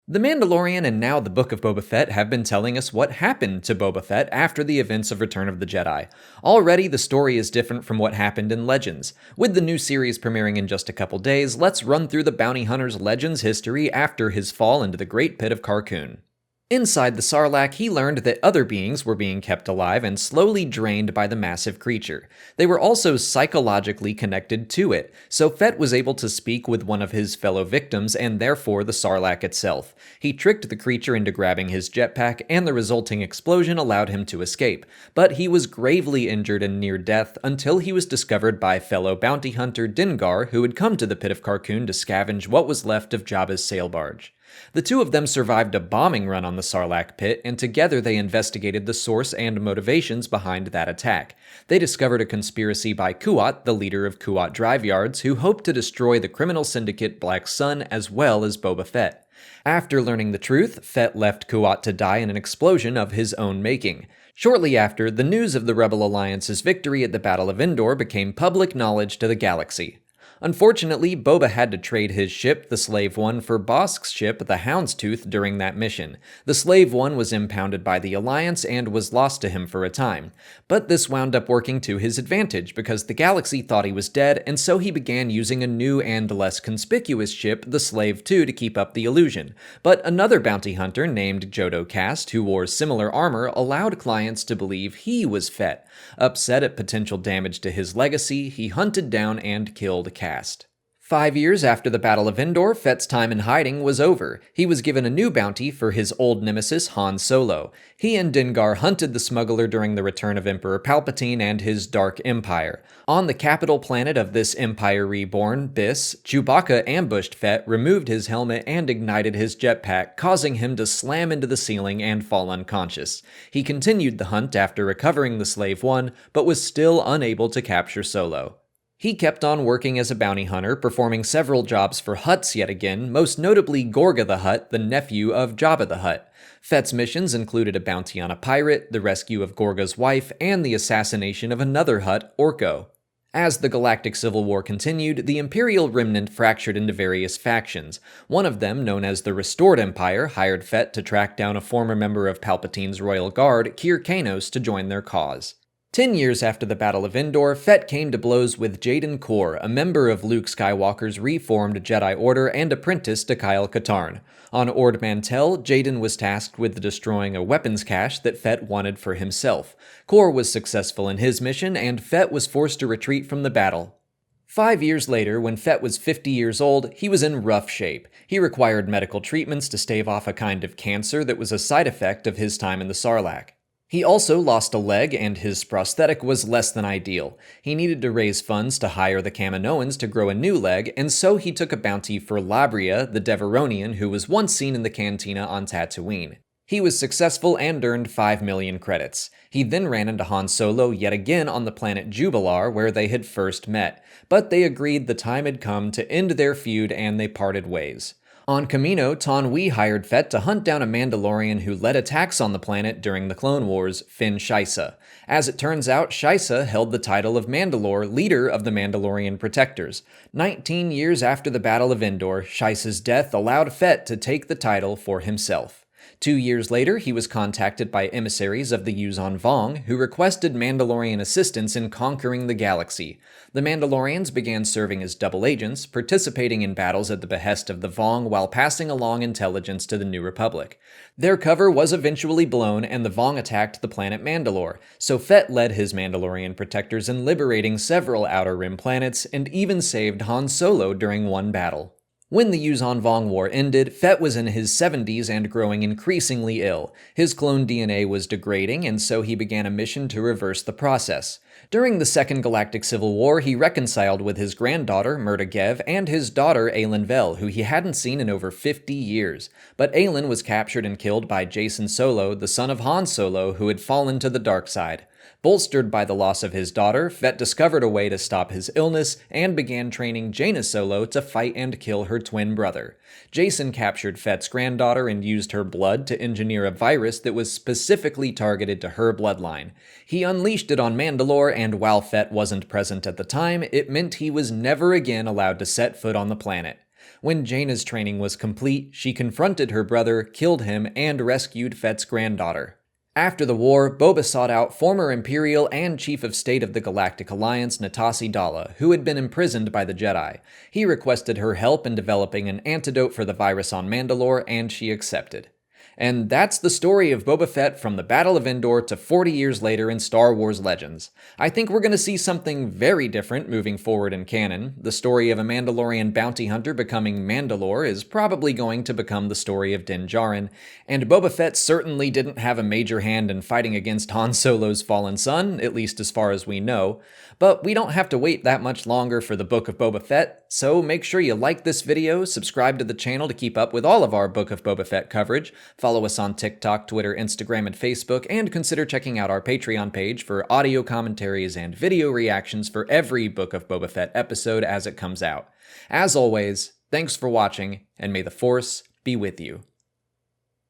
The Mandalorian and now the Book of Boba Fett have been telling us what happened to Boba Fett after the events of Return of the Jedi. Already, the story is different from what happened in Legends. With the new series premiering in just a couple days, let's run through the bounty hunter's Legends history after his fall into the Great Pit of Carkoon. Inside the Sarlacc, he learned that other beings were being kept alive and slowly drained by the massive creature. They were also psychologically connected to it, so Fett was able to speak with one of his fellow victims and therefore the Sarlacc itself. He tricked the creature into grabbing his jetpack, and the resulting explosion allowed him to escape, but he was gravely injured and near death until he was discovered by fellow bounty hunter Dengar, who had come to the Pit of Carkoon to scavenge what was left of Jabba's sail barge. The two of them survived a bombing run on the Sarlacc Pit, and together they investigated the source and motivations behind that attack. They discovered a conspiracy by Kuat, the leader of Kuat Drive Yards, who hoped to destroy the criminal syndicate Black Sun as well as Boba Fett. After learning the truth, Fett left Kuat to die in an explosion of his own making. Shortly after, the news of the Rebel Alliance's victory at the Battle of Endor became public knowledge to the galaxy. Unfortunately, Boba had to trade his ship, the Slave One, for Bossk's ship, the Houndstooth, during that mission. The Slave One was impounded by the Alliance and was lost to him for a time. But this wound up working to his advantage because the galaxy thought he was dead, and so he began using a new and less conspicuous ship, the Slave Two, to keep up the illusion. But another bounty hunter named Jodo Kast, who wore similar armor, allowed clients to believe he was Fett. Upset at potential damage to his legacy, he hunted down and killed Kast. 5 years after the Battle of Endor, Fett's time in hiding was over. He was given a new bounty for his old nemesis, Han Solo. He and Dengar hunted the smuggler during the return of Emperor Palpatine and his Dark Empire. On the capital planet of this Empire Reborn, Biss, Chewbacca ambushed Fett, removed his helmet, and ignited his jetpack, causing him to slam into the ceiling and fall unconscious. He continued the hunt after recovering the Slave One, but was still unable to capture Solo. He kept on working as a bounty hunter, performing several jobs for Hutts yet again, most notably Gorga the Hutt, the nephew of Jabba the Hutt. Fett's missions included a bounty on a pirate, the rescue of Gorga's wife, and the assassination of another Hutt, Orko. As the Galactic Civil War continued, the Imperial Remnant fractured into various factions. One of them, known as the Restored Empire, hired Fett to track down a former member of Palpatine's Royal Guard, Kir Kanos, to join their cause. 10 years after the Battle of Endor, Fett came to blows with Jaden Korr, a member of Luke Skywalker's reformed Jedi Order and apprentice to Kyle Katarn. On Ord Mantell, Jaden was tasked with destroying a weapons cache that Fett wanted for himself. Korr was successful in his mission, and Fett was forced to retreat from the battle. 5 years later, when Fett was 50 years old, he was in rough shape. He required medical treatments to stave off a kind of cancer that was a side effect of his time in the Sarlacc. He also lost a leg, and his prosthetic was less than ideal. He needed to raise funds to hire the Kaminoans to grow a new leg, and so he took a bounty for Labria, the Deveronian who was once seen in the cantina on Tatooine. He was successful and earned 5 million credits. He then ran into Han Solo yet again on the planet Jubilar, where they had first met, but they agreed the time had come to end their feud and they parted ways. On Kamino, Taun We hired Fett to hunt down a Mandalorian who led attacks on the planet during the Clone Wars, Finn Shaisa. As it turns out, Shaisa held the title of Mandalore, leader of the Mandalorian Protectors. 19 years after the Battle of Endor, Shaisa's death allowed Fett to take the title for himself. 2 years later, he was contacted by emissaries of the Yuuzhan Vong, who requested Mandalorian assistance in conquering the galaxy. The Mandalorians began serving as double agents, participating in battles at the behest of the Vong while passing along intelligence to the New Republic. Their cover was eventually blown, and the Vong attacked the planet Mandalore, so Fett led his Mandalorian protectors in liberating several Outer Rim planets, and even saved Han Solo during one battle. When the Yuuzhan Vong War ended, Fett was in his 70s and growing increasingly ill. His clone DNA was degrading, and so he began a mission to reverse the process. During the Second Galactic Civil War, he reconciled with his granddaughter, Murta Gev, and his daughter, Aelin Vel, who he hadn't seen in over 50 years. But Aelin was captured and killed by Jacen Solo, the son of Han Solo, who had fallen to the dark side. Bolstered by the loss of his daughter, Fett discovered a way to stop his illness and began training Jaina Solo to fight and kill her twin brother. Jacen captured Fett's granddaughter and used her blood to engineer a virus that was specifically targeted to her bloodline. He unleashed it on Mandalore, and while Fett wasn't present at the time, it meant he was never again allowed to set foot on the planet. When Jaina's training was complete, she confronted her brother, killed him, and rescued Fett's granddaughter. After the war, Boba sought out former Imperial and Chief of State of the Galactic Alliance, Natasi Dalla, who had been imprisoned by the Jedi. He requested her help in developing an antidote for the virus on Mandalore, and she accepted. And that's the story of Boba Fett from the Battle of Endor to 40 years later in Star Wars Legends. I think we're going to see something very different moving forward in canon. The story of a Mandalorian bounty hunter becoming Mandalore is probably going to become the story of Din Djarin, and Boba Fett certainly didn't have a major hand in fighting against Han Solo's fallen son, at least as far as we know. But we don't have to wait that much longer for the Book of Boba Fett, so make sure you like this video, subscribe to the channel to keep up with all of our Book of Boba Fett coverage, follow us on TikTok, Twitter, Instagram, and Facebook, and consider checking out our Patreon page for audio commentaries and video reactions for every Book of Boba Fett episode as it comes out. As always, thanks for watching, and may the Force be with you.